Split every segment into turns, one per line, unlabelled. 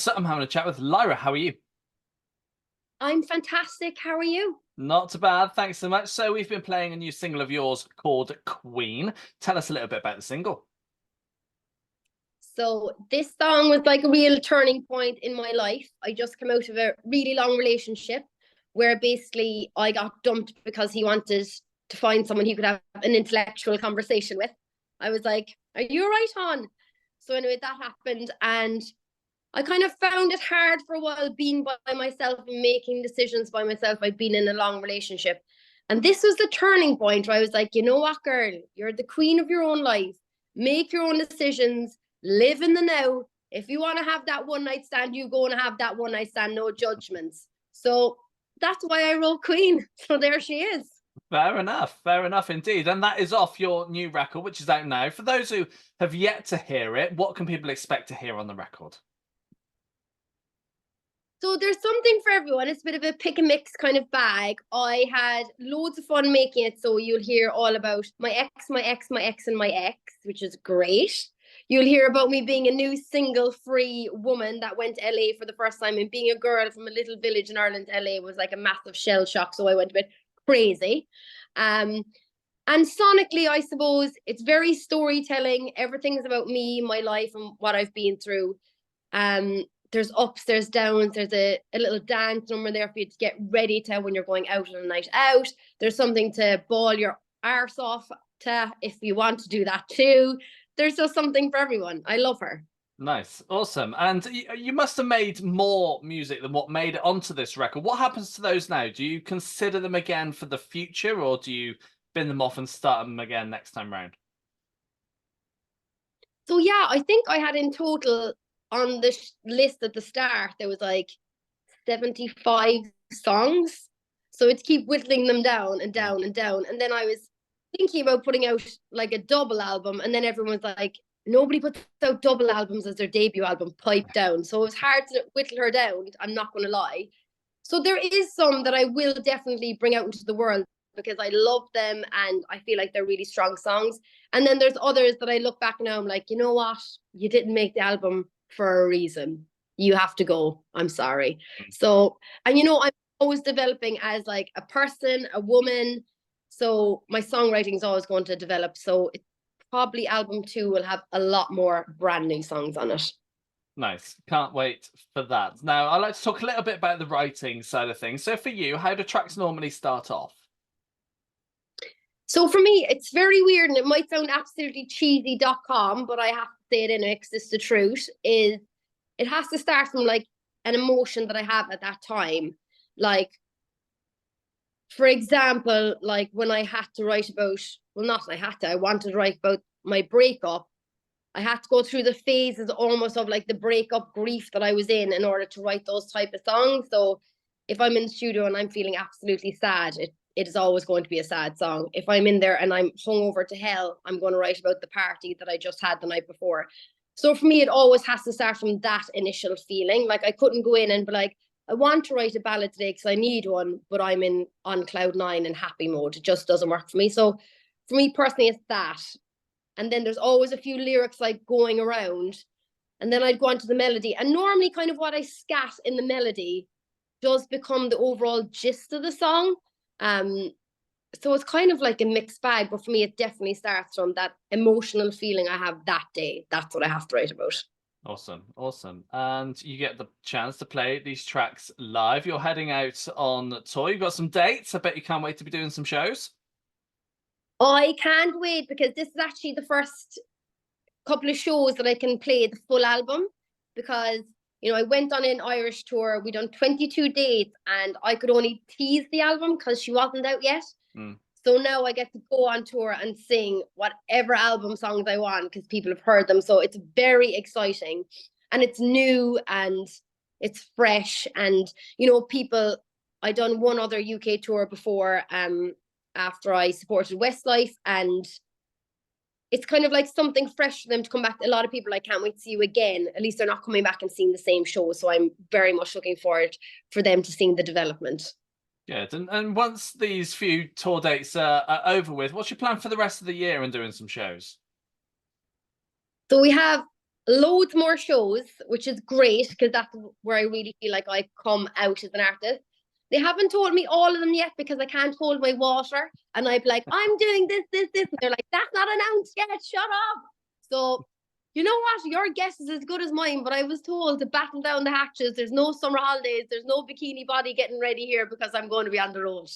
So I'm having a chat with Lyra. How are you?
I'm fantastic. How are you?
Not too bad, thanks so much. So we've been playing a new single of yours called Queen. Tell us a little bit about the single.
So this song was like a real turning point in my life. I just came out of a really long relationship where basically I got dumped because he wanted to find someone he could have an intellectual conversation with. I was like, "Are you right on?" So anyway, that happened, and I kind of found it hard for a while being by myself and making decisions by myself. I'd been in a long relationship. And this was the turning point where I was like, you know what, girl, you're the queen of your own life. Make your own decisions, live in the now. If you want to have that one night stand, you go and have that one night stand, no judgments. So that's why I wrote Queen. So there she is.
Fair enough indeed. And that is off your new record, which is out now. For those who have yet to hear it, what can people expect to hear on the record?
So there's something for everyone. It's a bit of a pick and mix kind of bag. I had loads of fun making it. So you'll hear all about my ex, my ex, my ex, and my ex, which is great. You'll hear about me being a new single free woman that went to LA for the first time, and being a girl from a little village in Ireland. LA was like a massive shell shock. So I went a bit crazy. Um, and sonically, I suppose it's very storytelling. Everything's about me, my life, and what I've been through. Um, there's ups, there's downs, there's a little dance number there for you to get ready to when you're going out on a night out. There's something to ball your arse off to if you want to do that too. There's just something for everyone. I love her.
Nice, awesome. And you must have made more music than what made it onto this record. What happens to those now? Do you consider them again for the future, or do you bin them off and start them again next time round?
So yeah, I think I had in total on the list at the start, there was like 75 songs. So it's keep whittling them down and
Mm.
down and down. And then I was thinking about putting out like a double album, and then everyone's like, nobody puts out double albums as their debut album, pipe down. So it was hard to whittle her down, I'm not going to lie. So there is some that I will definitely bring out into the world because I love them and I feel like they're really strong songs. And then there's others that I look back now, I'm like, you know what? You didn't make the album for a reason. You have to go. I'm sorry. So, and I'm always developing as like a person, a woman. So my songwriting is always going to develop. So it probably album two will have a lot more brand new songs on it.
Nice. Can't wait for that. Now, I'd like to talk a little bit about the writing side of things. So for you, how do tracks normally start off?
So for me, it's very weird and it might sound absolutely cheesy.com, but I have to say it in it because it's the truth, is it has to start from like an emotion that I have at that time. Like, for example, like when I had to write about, well, not I had to, I wanted to write about my breakup. I had to go through the phases almost of like the breakup grief that I was in order to write those type of songs. So if I'm in the studio and I'm feeling absolutely sad, it is always going to be a sad song. If I'm in there and I'm hungover to hell, I'm going to write about the party that I just had the night before. So for me, it always has to start from that initial feeling. Like I couldn't go in and be like, I want to write a ballad today because I need one, but I'm in on cloud nine and happy mode. It just doesn't work for me. So for me personally, it's that. And then there's always a few lyrics like going around. And then I'd go on to the melody. And normally kind of what I scat in the melody does become the overall gist of the song. Um, so it's kind of like a mixed bag, but for me, it definitely starts from that emotional feeling I have that day. That's what I have to write about.
Awesome, awesome. And you get the chance to play these tracks live. You're heading out on tour. You've got some dates. I bet you can't wait to be doing some shows.
I can't wait because this is actually the first couple of shows that I can play the full album because I went on an Irish tour. We done 22 dates and I could only tease the album because she wasn't out yet.
Mm.
So now I get to go on tour and sing whatever album songs I want because people have heard them. So it's very exciting and it's new and it's fresh. And, people, I done one other UK tour before after I supported Westlife, and it's kind of like something fresh for them to come back. A lot of people, I can't wait to see you again. At least they're not coming back and seeing the same show. So I'm very much looking forward for them to see the development.
Good. And once these few tour dates are over with, what's your plan for the rest of the year and doing some shows?
So we have loads more shows, which is great because that's where I really feel like I come out as an artist. They haven't told me all of them yet because I can't hold my water. And I'd be like, I'm doing this, this, this. And they're like, that's not announced yet. Shut up. So, you know what? Your guess is as good as mine, but I was told to batten down the hatches. There's no summer holidays. There's no bikini body getting ready here because I'm going to be on the road.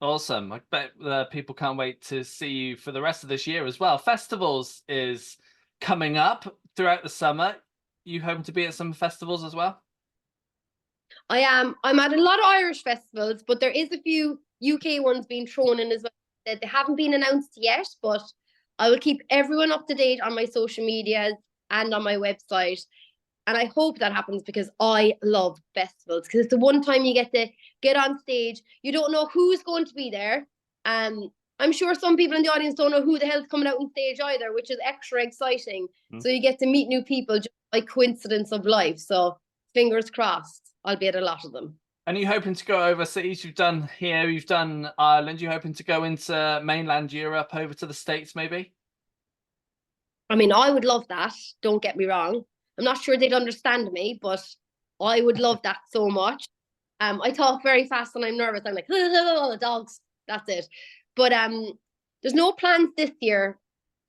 Awesome. I bet people can't wait to see you for the rest of this year as well. Festivals is coming up throughout the summer. You hoping to be at some festivals as well?
I am. I'm at a lot of Irish festivals, but there is a few UK ones being thrown in as well. They haven't been announced yet, but I will keep everyone up to date on my social medias and on my website. And I hope that happens because I love festivals because it's the one time you get to get on stage. You don't know who's going to be there. I'm sure some people in the audience don't know who the hell's coming out on stage either, which is extra exciting. So you get to meet new people just by coincidence of life. So fingers crossed, I'll be at a lot of them.
And are you hoping to go overseas? You've done here, you've done Ireland. You hoping to go into mainland Europe, over to the States maybe?
I mean, I would love that. Don't get me wrong. I'm not sure they'd understand me, but I would love that so much. I talk very fast and I'm nervous. I'm like, the dogs. That's it. But there's no plans this year,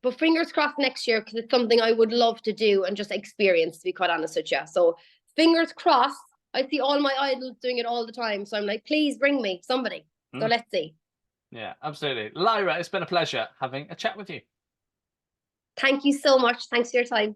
but fingers crossed next year because it's something I would love to do and just experience, to be quite honest with you. So fingers crossed. I see all my idols doing it all the time. So I'm like, please bring me somebody. So let's see.
Yeah, absolutely. Lyra, it's been a pleasure having a chat with you.
Thank you so much. Thanks for your time.